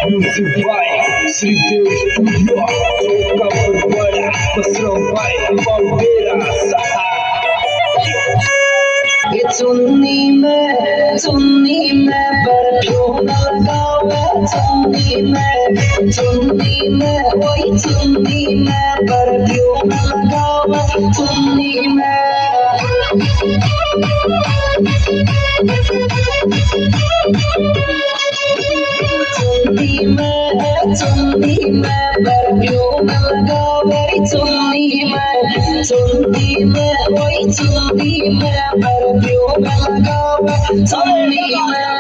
Yusuf Bai, Sridev Studio, Joka Berbada, Mesra Bai, Palmera, ये चुन्नी में पर क्यों न लगावे चुन्नी में वही चुन्नी में पर क्यों न लगावे चुन्नी में चुन्नी में पर क्यों न लगावे चुन्नी में वही चुन्नी में पर क्यों न लगावे चुन्नी में